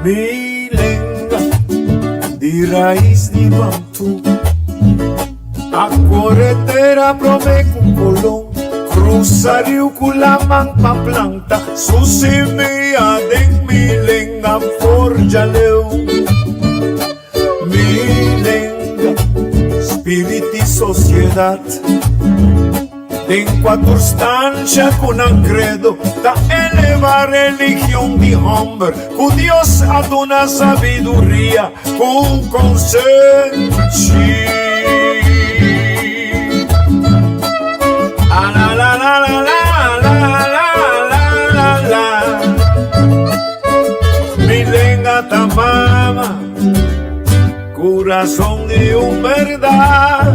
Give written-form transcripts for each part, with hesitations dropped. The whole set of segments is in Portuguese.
Milenga di raiz di Bantu, a corretera prome con colón, cruza rio con la manpa planta, su semilla de milenga forja leu. Milenga, spirito e sociedad, en quattro stanze con un credo da elevar religión de hombre, con Dios ad una sabiduría con consenso. Ah, la la la la la la la la. Milenga tamama, corazón de un verdad.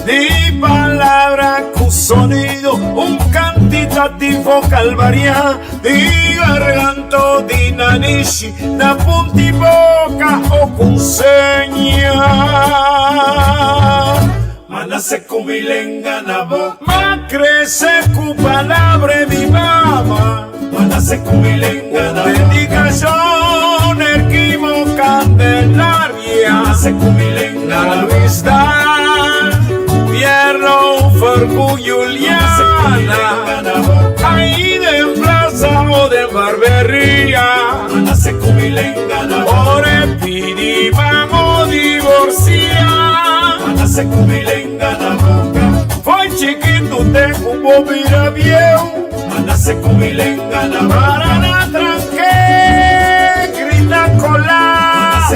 Di palabra con sonido, un cantitativo calvaria, di garganto, di nanishi, da punti boca o con seña. Mana se milenga na boca, ma crece con palabra mi mamá. Mana se milenga na boca, dedicación erquimo candelaria. Mana se milenga na vista. Pierro, Farcu, Juliana, ahí de plaza o de barbería, ore pidi, vamos divorciar, fue chiquito, tengo un bobira viejo, para la tranque, grita colar,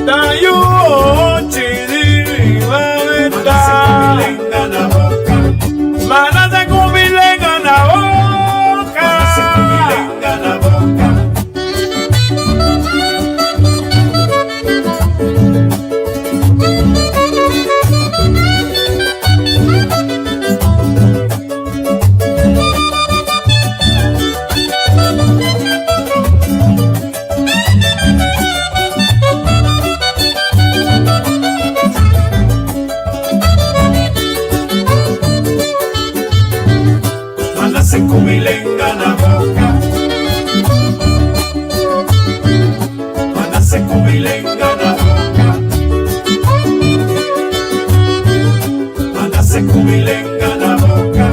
da yo, mana se milenga na boca, mana se milenga na boca. Milenga na boca, mana se milenga na boca,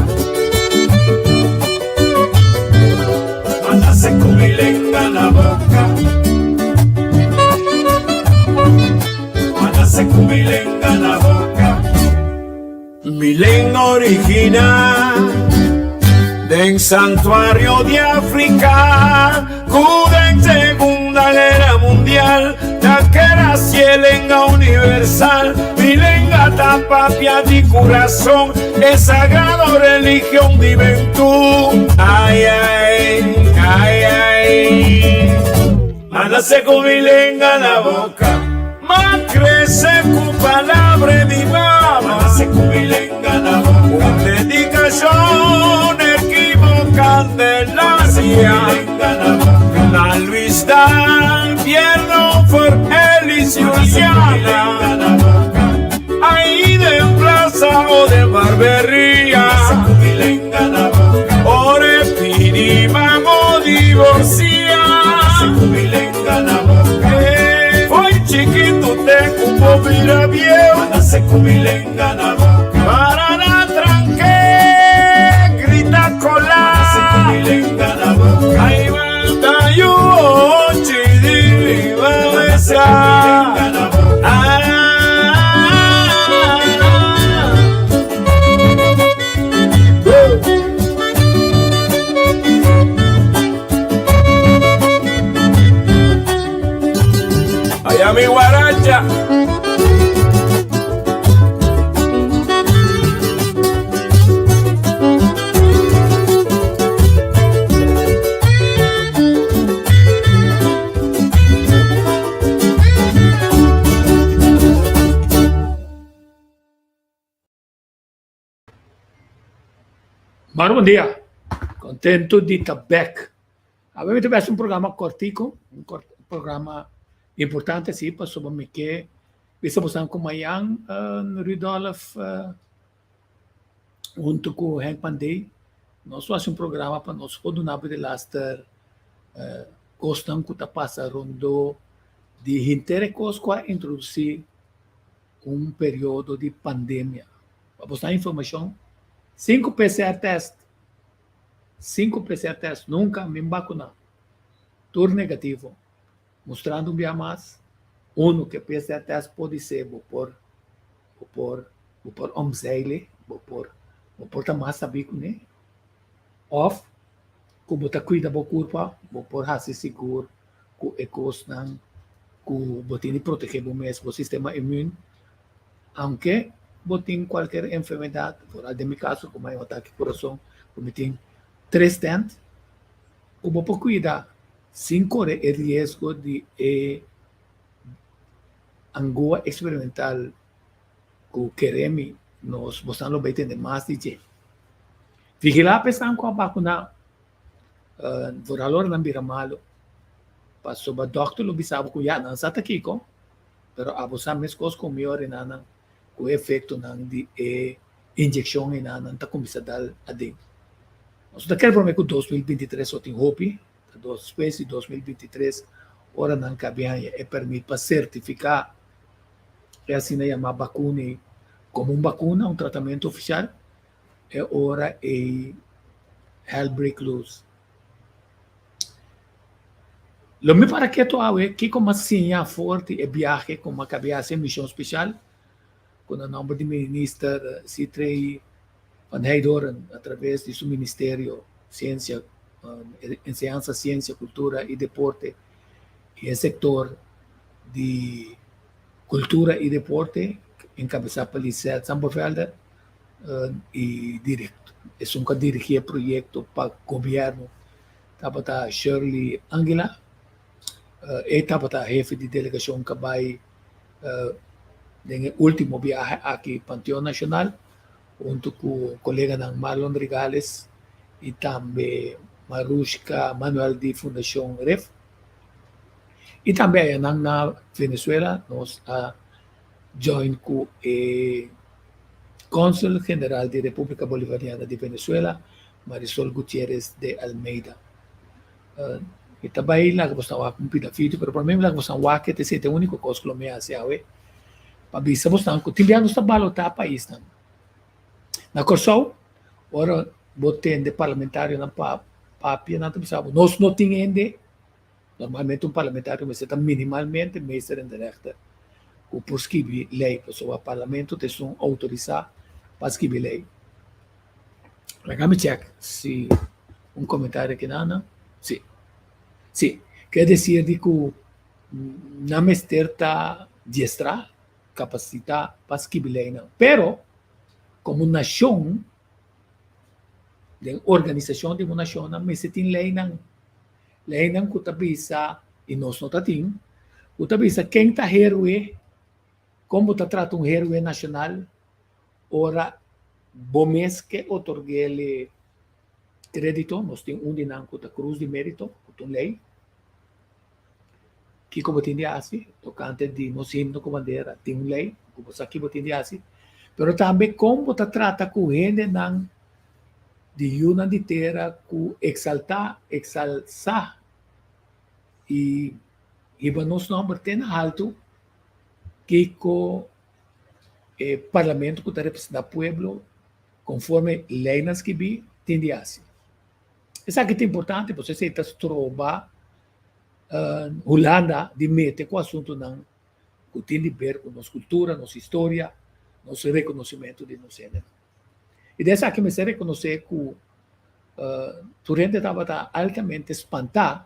mana se milenga na boca, mana se milenga na boca, mana se milenga na boca. Milenga original del santuario de África, cuda en Segunda Guerra Mundial, taquera cielenga universal, milenga tapapia di corazón, es sagrado religión de juventud. Ay, ay, ay, ay, mana se milenga na boca, ma crece con palabra mi mamá, mana se milenga na boca, con dedicación Candelaria, la Luis Dan, Pierno, For Elis, Juliana, ahí de plaza o de barbería, ore pidi, vamos divorciar, hoy chiquito tengo un bobira viejo, para la tranque, grita colar. Ahí va yo, chidi, va esa. Allá mi guaracha. Mano, bom dia. Contento de estar back. Abbiamo messo un programma cortico, un programma importante, sì, sobre que estamos com Mayan Rudolph, junto com Hank Pandey. Nós fazemos um programa para nós poder de lastar costam que passa rondo de interesse com a introduzir período de pandemia. Para buscar informação, 5 PCR test, nunca me vacuna. Tudo negativo. Mostrando mais, que PCR test pode ser por omzeile, por mais saber né? Of, como está cuida do corpo, por fazer seguro, com ecos não, com botin proteger o sistema imune, aunque botin qualquer enfermidade, por de meu caso, como é um ataque coração, como tem 3 stents, como por cuidar, sem correr o risco de angoa experimental que queremos nos mostrando bem de mais de gente. Vigilar pensando com a vacuna, por valor não vira malo, passou para o doctor, lo bisabo que já não está aqui, pero abusar mais coisas com melhor não, com o efeito não de injeção não está começando a dar a dentro. Nós daquele problema que 2023 só tem hope, depois de 2023, ora não cabe é permite para certificar que assim não chama vacuna como vacuna, tratamento oficial, é hora hell break loose. Lo me para que tu awe que como assim forte é viagem como acabei a missão especial com o nome de ministro Citrei Van Heidoren através de seu ministério ciência, enseñanza, ciência, cultura e deporte e o setor de cultura e deporte encabeçado pelo Lisette Sambofelder e directo. É que dirigia projeto para o governo. Estava Shirley Angela, estava jefe de delegação que vai no último viagem aqui Panteão Nacional, junto com o colega Marlon Regales e também Marushka Manuel de Fundação REF. E também na Venezuela, nós join com o Cônsul General da República Bolivariana de Venezuela, Marisol Gutierrez de Almeida. E também lá que você está com um pedafito, mas para mim lá que você está que esse é o único coisa que eu me hace hoje. Para ver se você está com timbiano está balotar o país. Na Corsol, ora botem de parlamentário na papia, não sabe. Nós não temos ainda, normalmente parlamentário mas está minimalmente mestre em direita. O por escrever lei, o parlamento tem que autorizar para escrever lei. Let me check se comentário aqui não. Sim. Sim, quer dizer que não me está diestra, capacidade para escrever lei não. Pero, como nação, de organização de uma nação, não se tem lei não. Lei não que está e nós não temos, que está quem está herói, como está tratando herói nacional, ora, bomes que otorgue crédito, nós temos dinam que está cruz de mérito, que tem lei, que como tem assim, tocante de nós himno com bandeira, tem lei, como aqui tem assim, pero também como está trata com gente não de uma de terra que exaltar e nós não tem alto que o parlamento que está representando o povo conforme lei nas que vi tem assim. Isso aqui é importante, você se está trova Holanda de mete com o assunto não que tem a ver com nossa cultura, nossa história, nosso reconhecimento de nosso gênero. E dessa aqui me se reconhecer que o Turente estava altamente espantado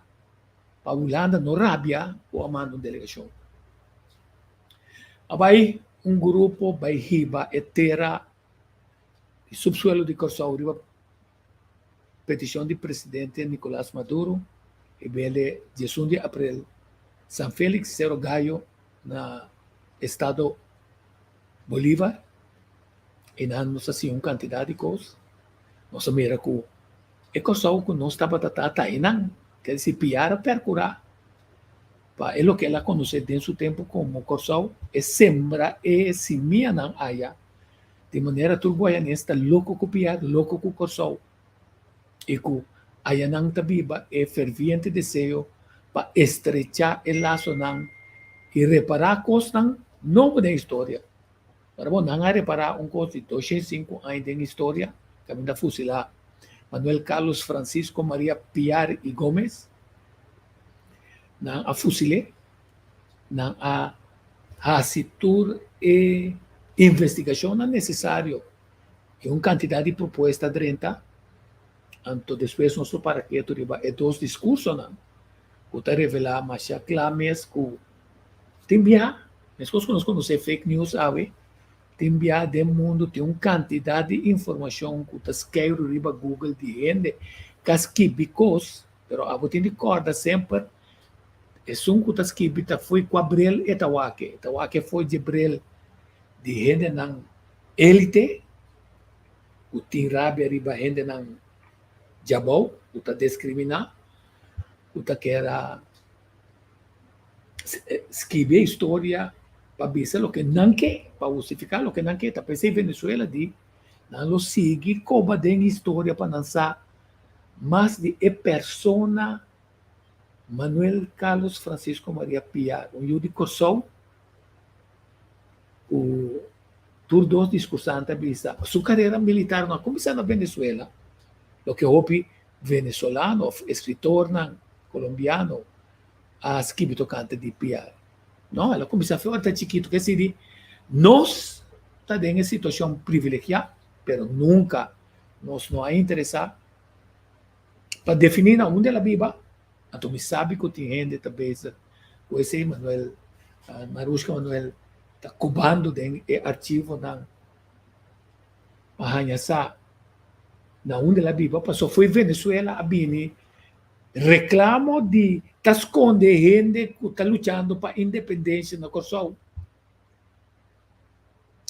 para a Holanda não rabia com a mando de delegação. Aí grupo vai riba e terra e subsuelo de Corsol riba petição do presidente Nicolás Maduro e bele 18 de abril San Félix Cerro Gallo na estado Bolívar e nós assim quantidade de coisas nós mira que e Corsol que não estava tratando quer dizer piara percurar para é o que ela conhece dentro do tempo como Corsol e sembra e semia não haya de maneira turboianista louco copiar louco com Corsol e que haya não tabiba é ferviente desejo para estrechar o laço e reparar coisas não da história. Para bom, não reparar coisa de 205 anos de história, que ainda fusilar Manuel Carlos Francisco Maria Piar e Gomes, não a fusile, não a asitur e investigação não necessário. E uma quantidade de propostas de renta, então depois nosso paraquedo é dois discursos, não? Para revelar mais clames que tem mas coisas que nós conhecemos fake news, sabe? Tem do mundo, tem uma quantidade de informação que está escrito riba Google de gente, que because, pero a botin de corda sempre, é um que está escrito, foi com Abril e Tawake foi de Abril de gente na elite, o tem rabia riba gente na Jabou, o está discriminar, o está quer escrever história para dizer o que não quer, para justificar o que não quer. Tá pensei Venezuela de não seguir como tem história para lançar mais de persona Manuel Carlos Francisco Maria Piar, jude Corsou, o tur dos discursantes bisa sua carreira militar não começou na Venezuela, o que houve venezolano, escritor colombiano, a escrito canta de Piar. Não, ela começou a fazer chiquito, que se nós estamos em situação privilegiada, mas nunca nos não é interessado para definir onde ela vive. Então, me sabe que tem gente também, o esse Manuel, Marushka Manuel, está cubando de arquivo na Pahanhasa, na onde ela vive. Passou foi Venezuela, a Bini, reclamo de esconder gente que está lutando para a independência na Kosovo.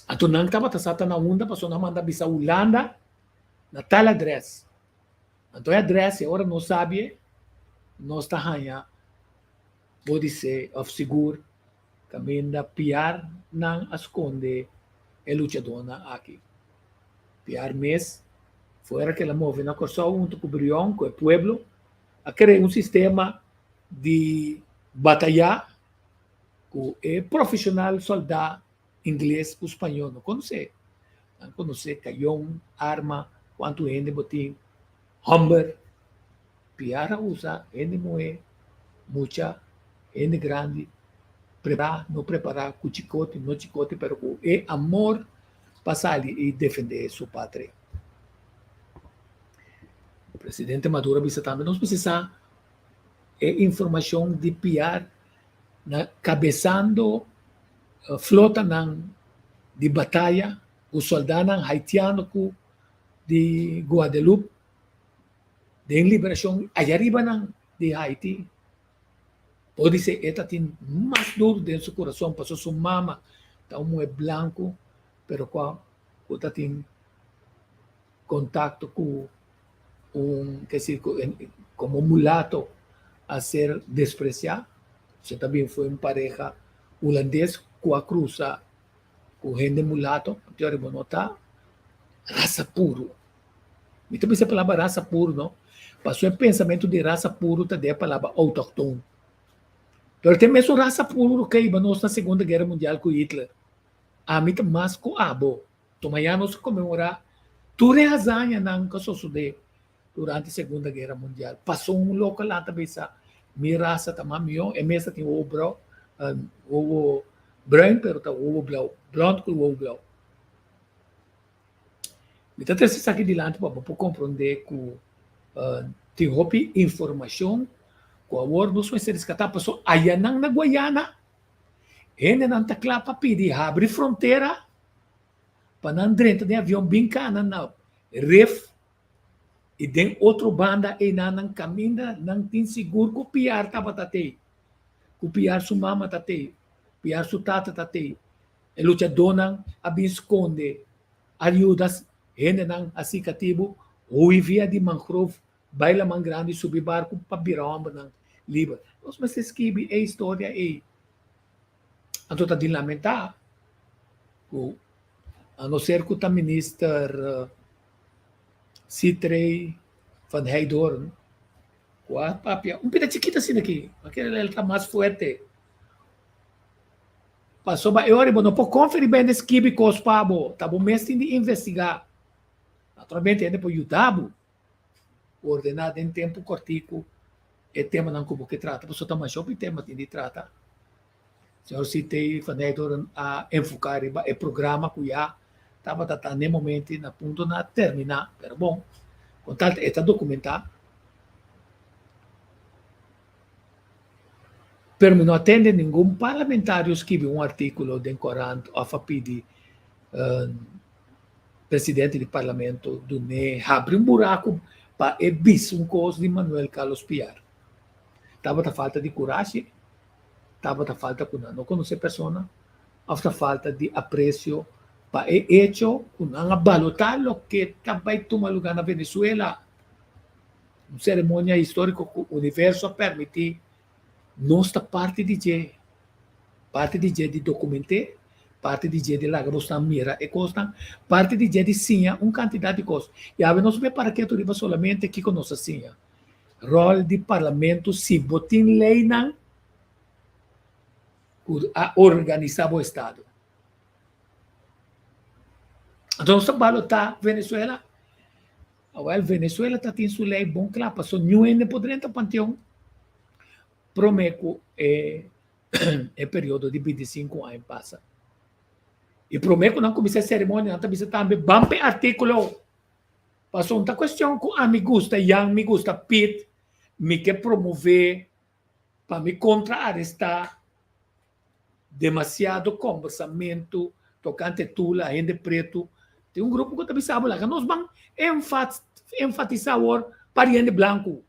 Então, não estava tasata na onda, passou na manda bisa Holanda, na tal address. Então, a address, agora não sabe, nós está hanha, pode ser, of seguro, caminha piar, não esconde a lutadora aqui. Piar mês, fora que ela move na Kosovo, junto com o Brion, com o pueblo, a criar um sistema de batalha com o profissional soldado inglês ou espanhol. Não conhece. Não conhece canhão, arma, quanto gente botim, Humber. Piara usa, gente moe, muita, gente grande, preparar, não preparar, com chicote, não chicote, pero com amor, passar ali e defender sua pátria. O presidente Maduro também não precisa informação de piar cabeçando flota de batalha, o soldado haitiano de Guadalupe, de liberação, aí arriba de Haiti. Pode ser, esta tem mais duro dentro do coração, passou sua mama, está é branco, pero quando tem contato com que se como mulato a ser despreciado. Você também foi uma pareja holandês com a cruza com gente mulato, teoria bonota, raça puro. E também se a palavra raça puro, não? Passou o pensamento de raça puro, também a palavra autóctone. Pero tem mesmo raça puro que iba nós na Segunda Guerra Mundial com Hitler. A mim mais com abo. Tomayanos comemorar tudo é razanha não que só sude durante a Segunda Guerra Mundial. Passou um local lá também sa minha raça também é mesmo tem o ovo branco, pero tá o ovo blau, branco com o ovo blau. Então tem esse aqui dilante para compreender que tem roupa informação com a word nos vai ser resgatar passou aí na Guiana. Ainda não tá claro para pedir abre fronteira para não dentro de avião bincana na ref e tem outra banda e não caminha não tem seguro copiar tava tatei copiar sua mama tatei copiar sua tata tatei e lutador não abisconde ajudas ainda não assim cativo via de mangrove baila man grande subir barco para biramba não livre nós mas escreve a história e então está de lamentar a não ser que o ministro Citrei van Heidorn, papia, un pita chiquita assim aqui, aquele ele tá mais forte. Passou ba eu não pode conferir bem esse kibi cos pabo, tá bom mesmo de investigar. Naturalmente ainda pode ajudar, ordenado em tempo cortico, e tema não como que trata, pessoa tá mais shopping tema tem de trata. Senhor citei fazer a enfocar o programa que já estava tratando no momento na ponto na terminar, pero bom, com tal está documentado. Pero não atende nenhum parlamentário escreve um artigo de Corante a pedir presidente do parlamento do ne abre um buraco para evitar um coisa de Manuel Carlos Piar. Estava a falta de coragem, estava a falta de não conhecer pessoa, a falta de apreço para o hecho, não balotar o que também toma lugar na Venezuela. Uma cerimônia histórica que o universo permite nossa parte de de documentar, parte de lá que mira e costa, parte de sinha, quantidade de coisas. E a nós para que tu riba solamente aqui com nossa sinha. Rol de parlamento se botin lei não a organizar o Estado. Então, se balotar Venezuela, Venezuela está tendo sua lei bom claro, passou nenhum poder entrar panteão. Promeco é período de 25 anos passa. E prometo não comecei a cerimônia, não comecei também bampe artículo. Passou uma questão que a me gusta, me gusta pit, me quer promover para me contra-arrestar demasiado conversamento tocante tula, ainda preto. Tem um grupo que também sabe lá, que nós vamos enfatizar o pariente branco.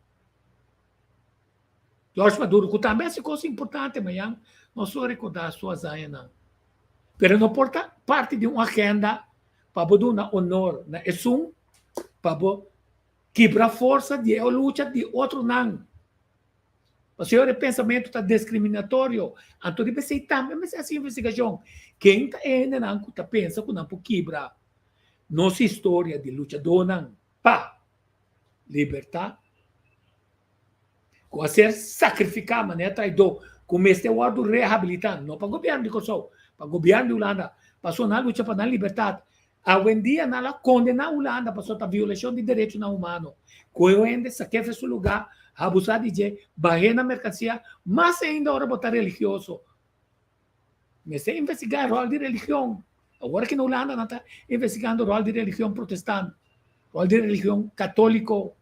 Jorge Maduro, que também é coisa importante, mas não só recordar suas anos. Mas não porta parte de uma agenda para dar honor na ESUM, para quebrar força de luta de outro não. O senhor pensamento está discriminatório. Então, deve ser também essa investigação. Quem ainda não pensa que não pode quebrar nossa história de luta dona para libertar, com a ser sacrificar, maneira traidor, como este guardo reabilitando, não para o governo de Kosovo, para o governo de Holanda, passou na luta para a liberdade. Hoje em dia, ela condena a Holanda para a violação de direitos humanos. Quando ainda saqueia seu lugar, abusar de gente, barrer na mercancia, mas ainda agora botar religioso. Mas é investigar o rol de religião. Agora que na Holanda não está investigando o rol de religião protestante, o rol de religião católico.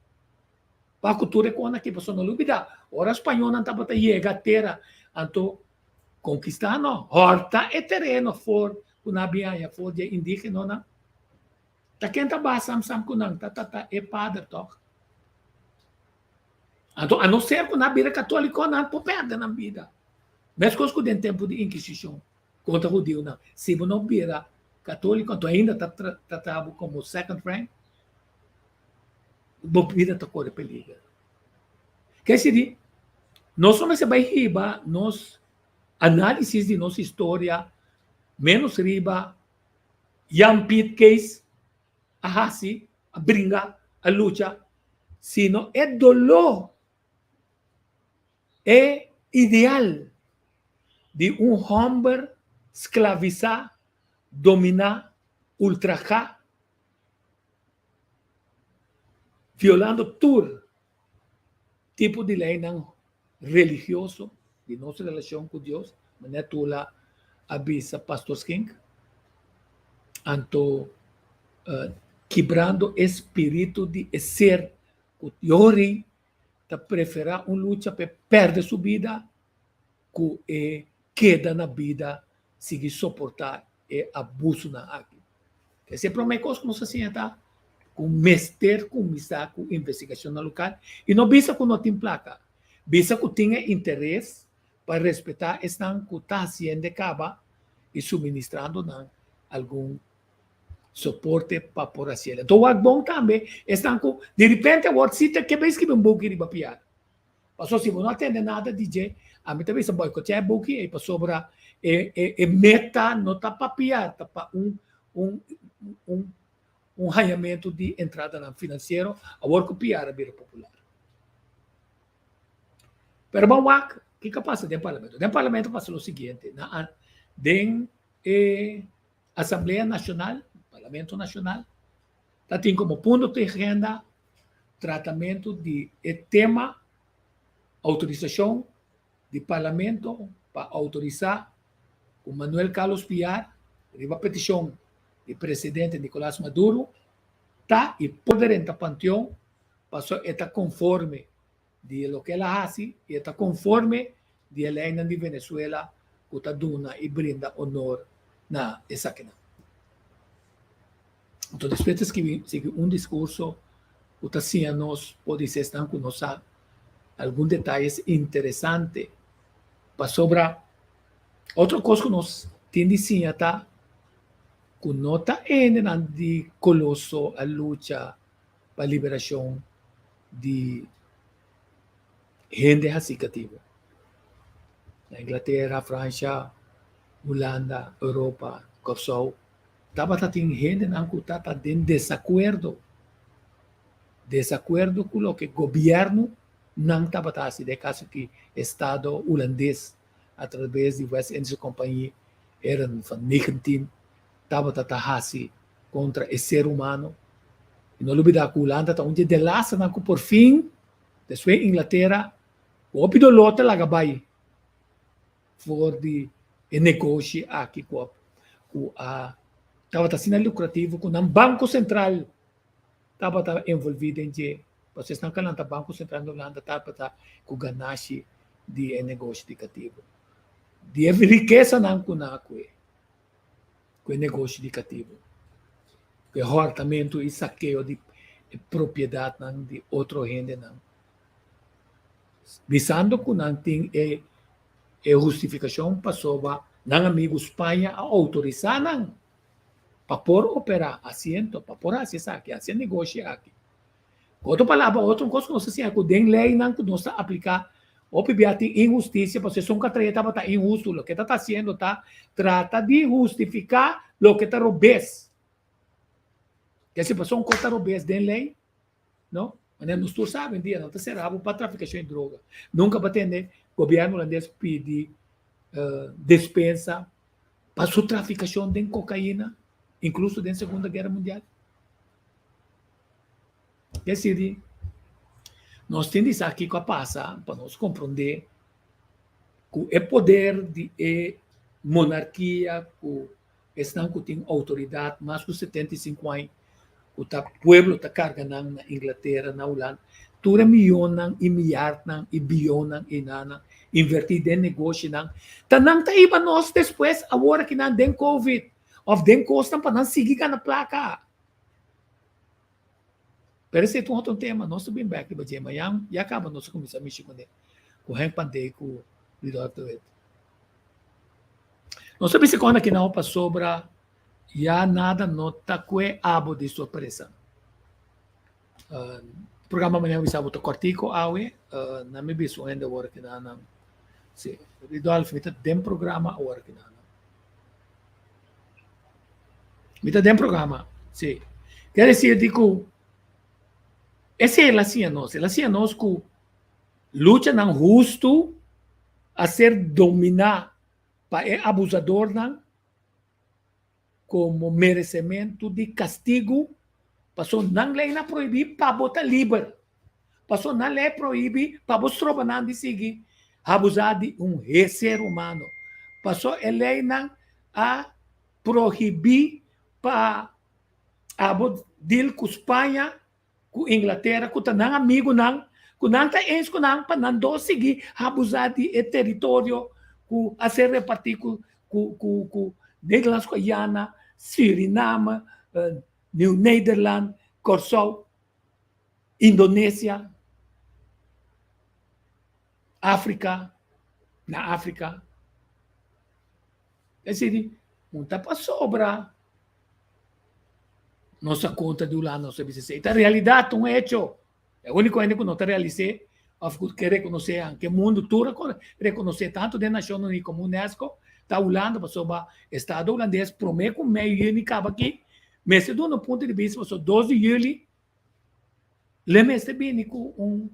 Para a cultura econômica que passou na dúvida. Ora, o espanhol não está para chegar a terra, então, conquistando horta e terreno, for, na bianha, for de indígena, não. Está quem está basam com não, é padre, toca. Então, a não ser que na vida católica não pode perder na vida. Mas coisa que tem tempo de Inquisição contra o judeu, não. Se você não vira católico, então ainda está tratado como second rank, a vida está correndo perigo. Quer dizer, nós somos vai riba, nós análise de nossa história, menos riba, pit case, a hasi, a brinca, a luta, sino é dolor, é ideal de homem escravizar, dominar, ultrajar, violando todo tipo de lei não religioso de nossa relação com Deus, mas é tula avisa pastor King, então quebrando espírito de ser o Yori está preferir luta para perder sua vida que queda na vida seguir suportar e abuso na água. Que sempre é uma coisa que nós assim está com mestre, com investigação na local, e não bisa que não tem placa, bisa que tenha interesse para respeitar esta que está sendo acaba e suministrando algum suporte para por assim. Então, o bom também estão com, de repente, o cita que vai escrever book de papiar. Passou se não atende nada DJ, a mim também se boicotear book e passou para meta não tá papiar, tá para ranhamento de entrada no financeiro, agora copiar a vida popular. Pero bawak, o que passa dentro do parlamento? Dentro do parlamento passa o seguinte, dentro da Assembleia Nacional, Parlamento Nacional, tem como ponto de agenda tratamento de tema autorização do parlamento para autorizar o Manuel Carlos Piar, a petição do presidente Nicolás Maduro, tá e poder entrar panteão, passou está conforme de lo que ela faz e está conforme de lei de Venezuela que está dando e brinda honor na essa aqui. Então, depois que um discurso, o Tassianos pode ser estão com nós alguns detalhes interessantes para sobre outra coisa que nós temos de tá com nota de colosso a luta para a liberação de gente racicativa. Na Inglaterra, França, Holanda, Europa, Corsol, estava tendo gente que estava em desacordo com o que o governo não estava fazendo, de caso que o Estado holandês, através de West Indies Company, eram de 19, estava fazendo contra o ser humano. E não olvidar que a Holanda está onde de lá, por fim, depois a Inglaterra, o opidolote lá vai for de negócio aqui com a estava sendo lucrativo com o Banco Central estava envolvido em que vocês não calam o Banco Central da Holanda estava com ganância de negócio educativo de riqueza não com o negócio educativo que hortamento e saqueio de propriedade não de outro gente não visando que não tem justificação para sobre não amigo Espanha a autorizar não para por operar assento para por acessar aqui assim negócio aqui outra palavra outra coisa que não sei se é que tem lei não que não está aplicar o PBA tem injustiça porque são catreta está injusto o que está fazendo tá trata de justificar o que está robês que se passou coisa robês tem lei não mas nós todos sabem dia não está cerrado para traficação de droga nunca vai atender o governo holandês pedir dispensa para sua traficação de cocaína incluso da Segunda Guerra Mundial. Quer dizer, nós temos aqui que passar para nós compreender que o poder de monarquia, que estão que tem autoridade, mais de 75 anos, que o povo está carregando na Inglaterra, na Holanda, tudo milhões e milhares e bilhões e nada, invertir em negócio, não. Tanang está iba nós depois, agora que não tem Covid, of den costam para não seguir na placa. Pero esse é outro tema, nós também back de amanhã e acaba nossa comissão mexer com ele. Com o pandei com o líder do it. Nós também se conta que não para sobre já nada nota que abo de surpresa. Programa amanhã vai ser o cortico awe na me biso ainda work na não. Se Ridolf mita dem programa work na. Mita dem programa, sim. Quer dizer, digo, essa é a ciência nós que luta não justo a ser dominar para abusador não como merecimento de castigo, passou não lei na proibir para botar livre, passou não lei proibir para mostrar não de seguir abusar de ser humano, passou a lei não a proibir para abudil com Espanha, com Inglaterra, com tanang amigo não, com não tá ens com não para não seguir abusar de território, com a ser repartir com Nederlands Guiana, Suriname, New Nederland, Corsol, Indonésia, África, na África. É assim, não está para sobra nossa conta de lá, nossa BCC. Então, a realidade é um hecho. É o único ainda que não está realizado, que reconhecer, que o mundo todo reconhecer tanto da Nação Unida como Unesco, está Holanda, passou o Estado holandês, promete com meio ano acaba aqui, mas se do no ponto de vista, passou 12 de julho, lembra-se bem com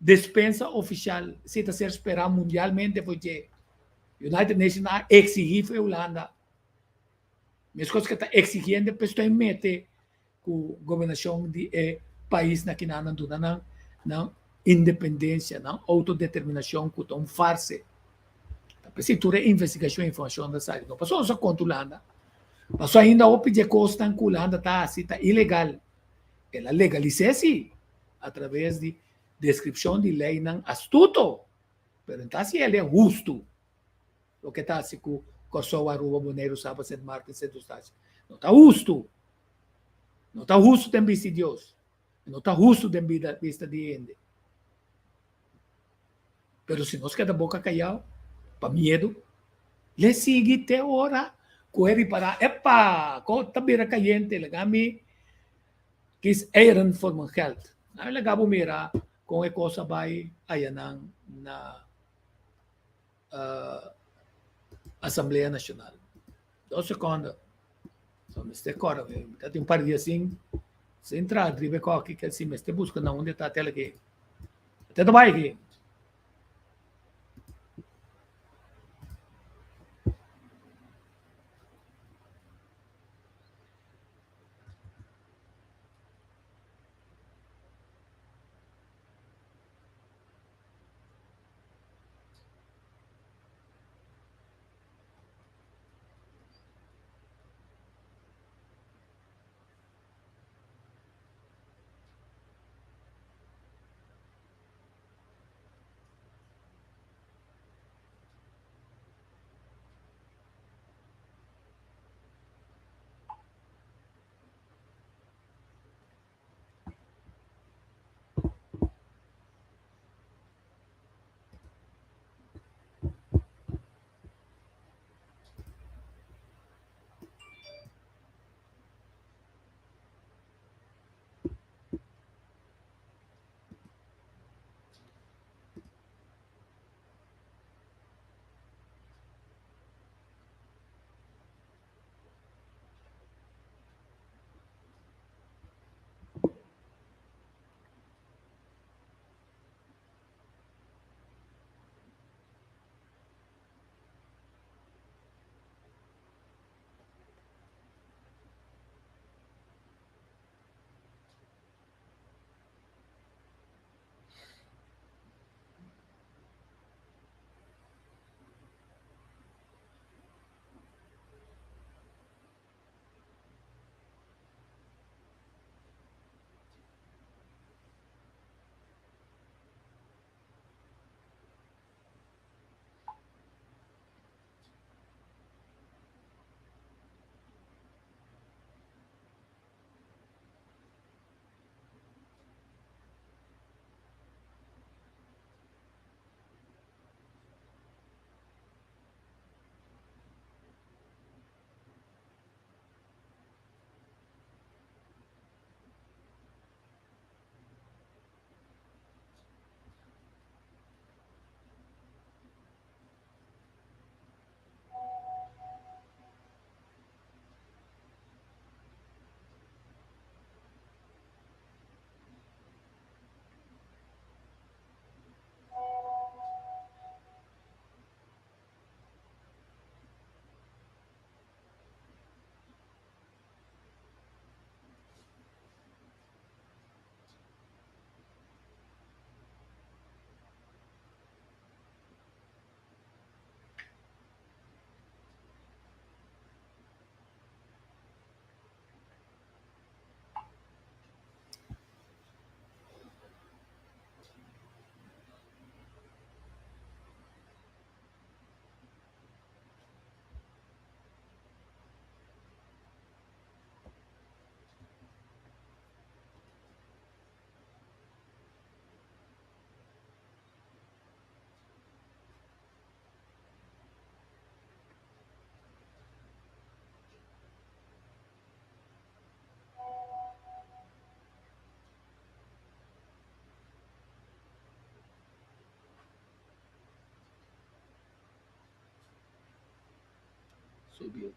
despensa oficial se está ser esperado mundialmente porque United Nations ha exigido a Holanda mesmo coisa que está exigindo pues está mete com a governação de país na que não duna na independência na autodeterminação que estão farse a prefeitura investigação e informação da saída não passou só contra Holanda passou ainda o pedir costa que Holanda está assim está ilegal ela legaliza-se através de descrição de lei não astuto perguntar se ele é justo o que está assim com Kosovo, Aruba, Bonaire, Saba, Sint Maarten, Sint Eustatius. Não está justo. Não está justo tem vista de Deus. Não está justo tem vista de gente. Pero se nós queda boca callado, para medo, le sigue te hora, corre para, epa, kota bira caliente, lagami, kis eieren for mijn geld. Nou, lagabo mira, kung e cosa bay, ayan na Assembleia Nacional. 2 segundos. Só me este cora, tem um par de dias assim, se entrar, drive coque, que assim, me este busca na onde está a tela aqui. Até do bairro aqui. Subiu.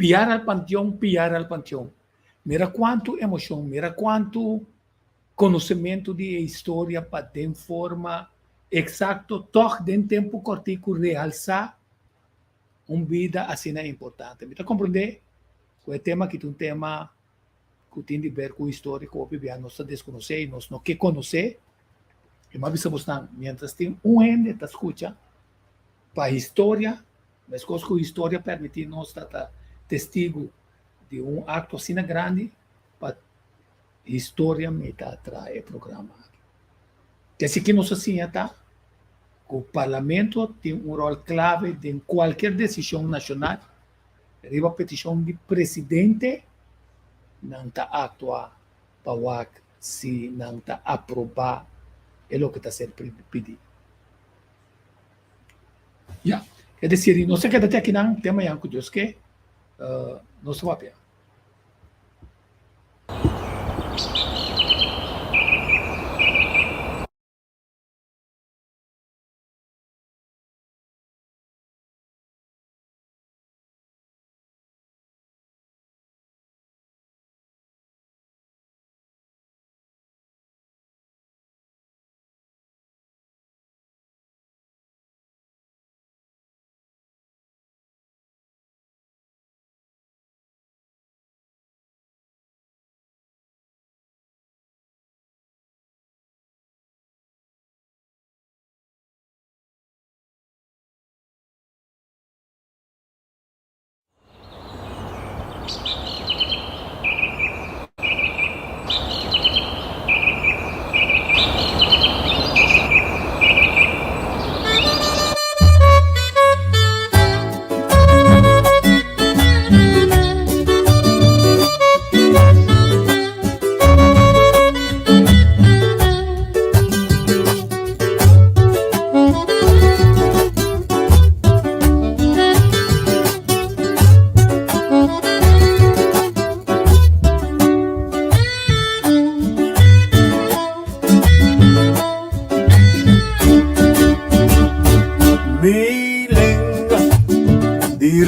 pillar al panteón. Mira quanto emoção, mira quanto conhecimento de história para de forma exato, toch de tempo cortico realçar vida assim é importante. Me compreender? O tema que é um tema que tem a ver com história, que obviamente nós desconhecer, nós não quer conhecer. E mais precisamos mientras tem gente que escuta para a história, mas coisas que a história permite nós estar testigo de acto assim grande, para a história me atrai programa. Que assim que nós assim está, o parlamento tem rol clave em qualquer decisão nacional. Arriba a petição de presidente, não está actuar para se não está aprovar é o que está sendo pedido. Yeah. Quer dizer, não sei que até aqui não tema yang kujus que não se vai.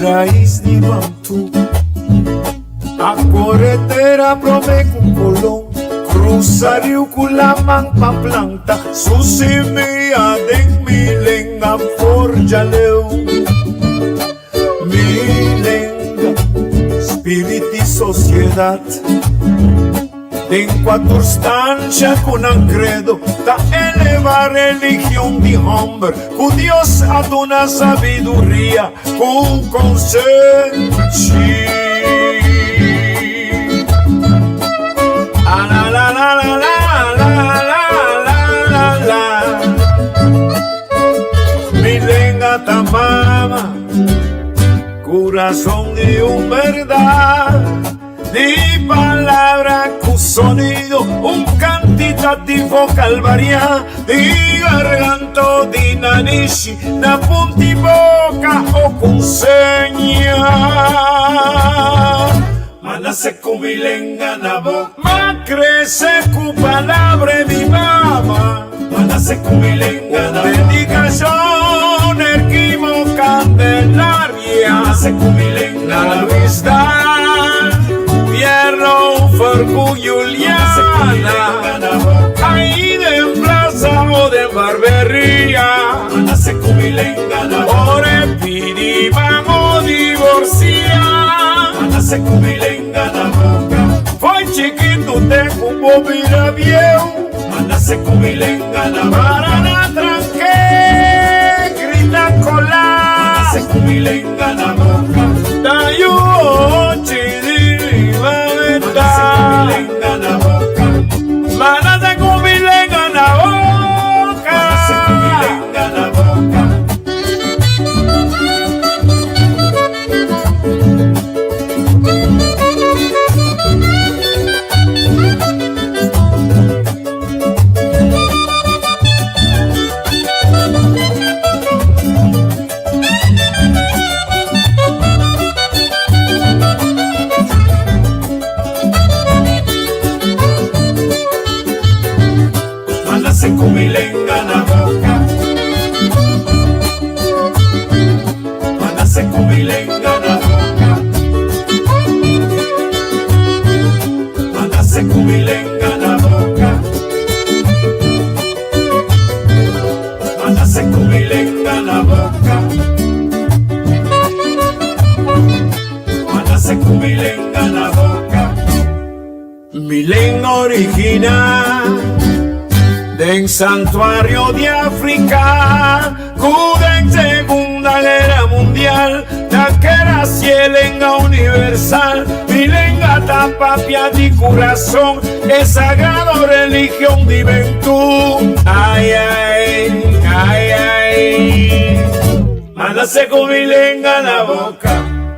Raiz de Bantu, a corretera prove com Colom, cruza Rio Culamang pa planta, susimia den milenga forjaleu. Milenga, espírito e sociedade, tem quatro stanze con un credo, da eleva religión de hombre, con Dios ad una sabiduría, con consentir. Ah, la la la la la la la la la. Milenga tamama, corazón de un verdad. Di palabra con sonido, un cantitativo calvaria, di garganto di nanishi, da punti boca o con segna. Ma nace con milenga na boca, ma crece con palabra di mamá. Ma nace con milenga na boca, dedicación, erquimo, candelaria. Nace con milenga na boca. Pierro, Fargu, Juliana, ahí de plaza o de barbería, ore pidi, vamos divorciar, fue chiquito, te cubo mira viejo, para la tranque, grita colar, da yo chidi. Manase con milenga na boca, manase con milenga na boca. Con milenga na boca, manase con milenga na boca, original del santuario de África, cuda en Segunda Guerra Mundial, la que era cielenga universal, milenga tapapia di corazón, es sagrado religión de juventud. Ay, ay, ay, ay. Mándase con milenga la boca,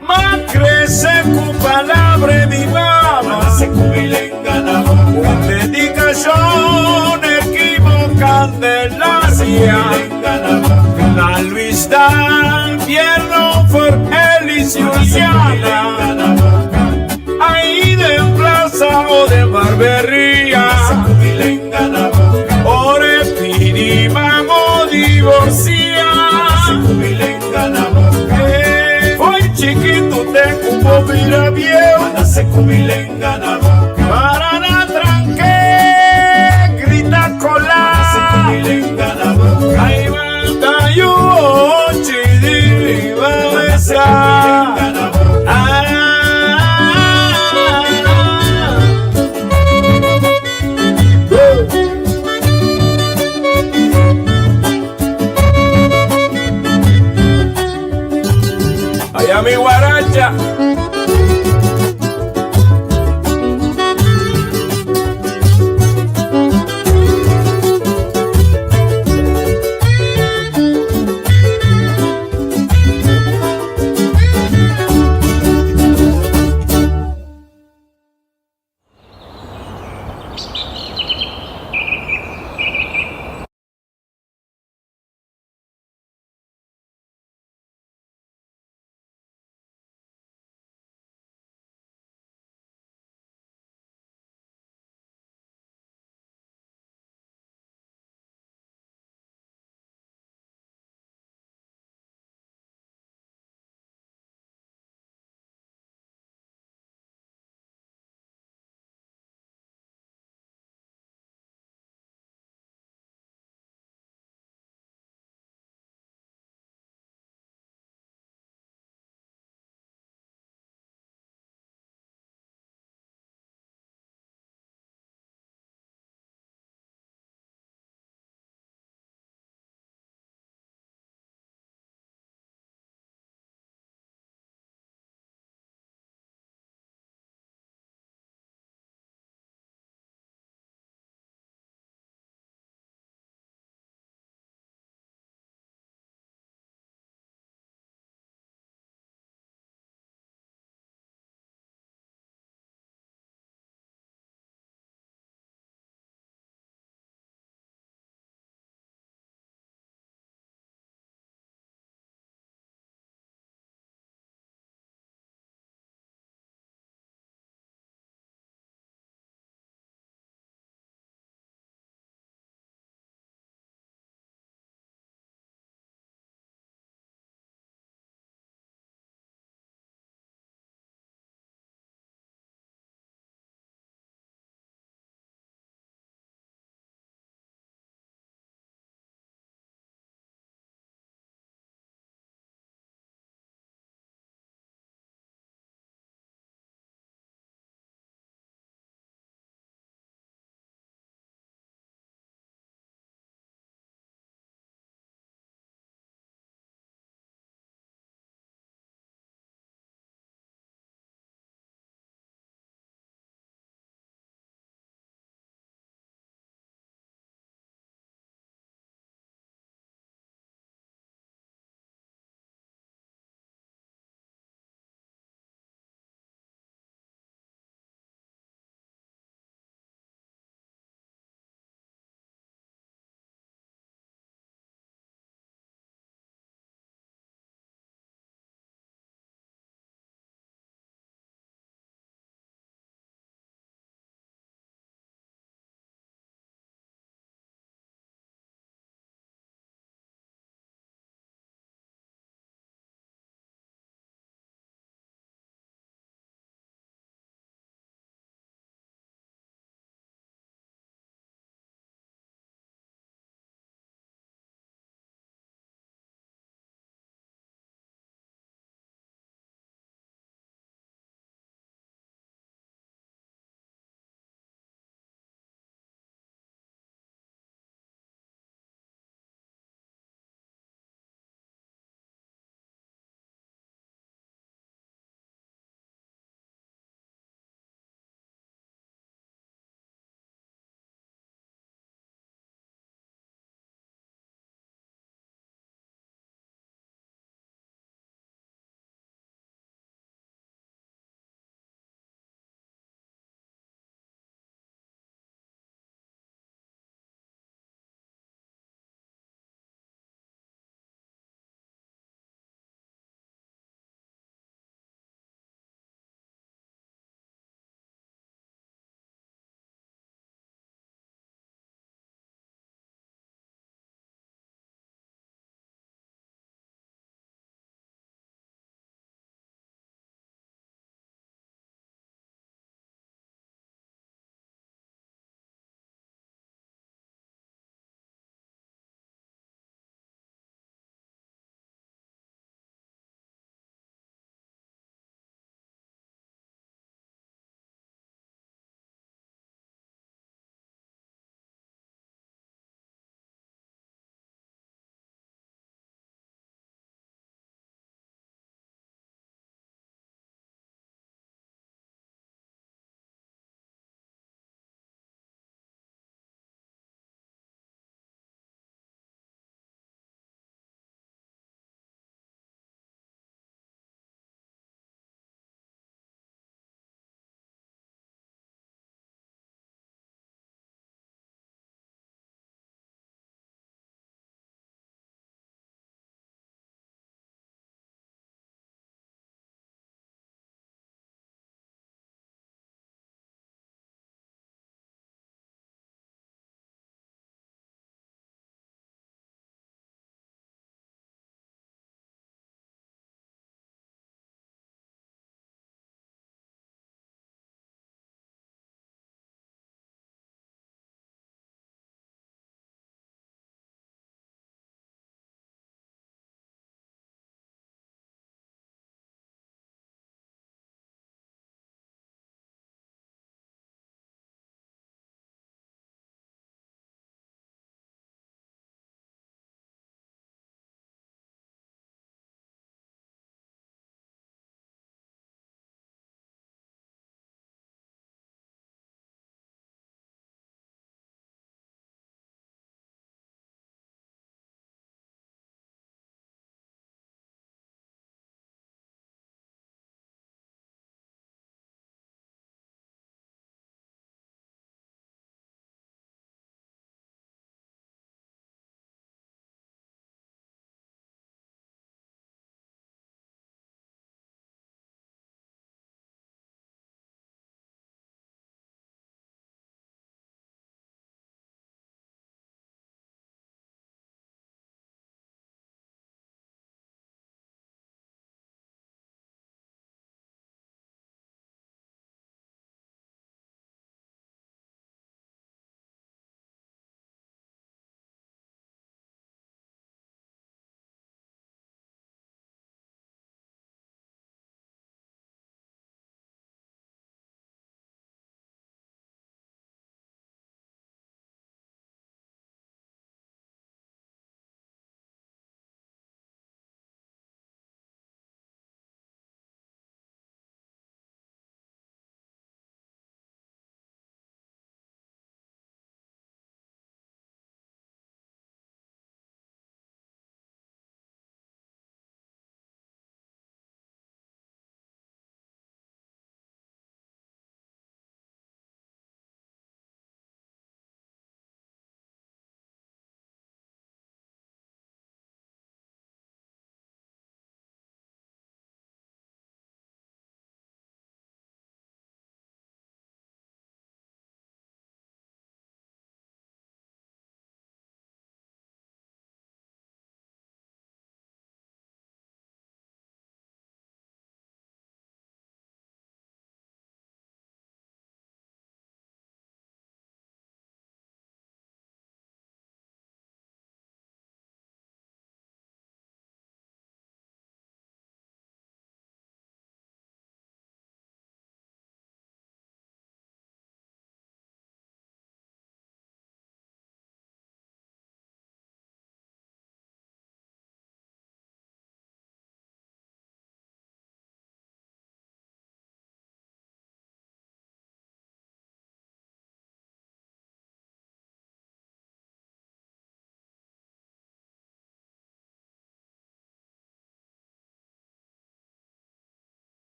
más crece con palabra mi mamá. Mándase con milenga la boca, dedicación Candelaria, la Luis Dan, Pierno, For Elis y Luciana, ahí de plaza o de barbería, ore pirima divorcia, hoy chiquito te cubo mira viejo, para la tranque, grita cola. Ay, manda yo, chidi, babesa. Ay, a mi guaracha.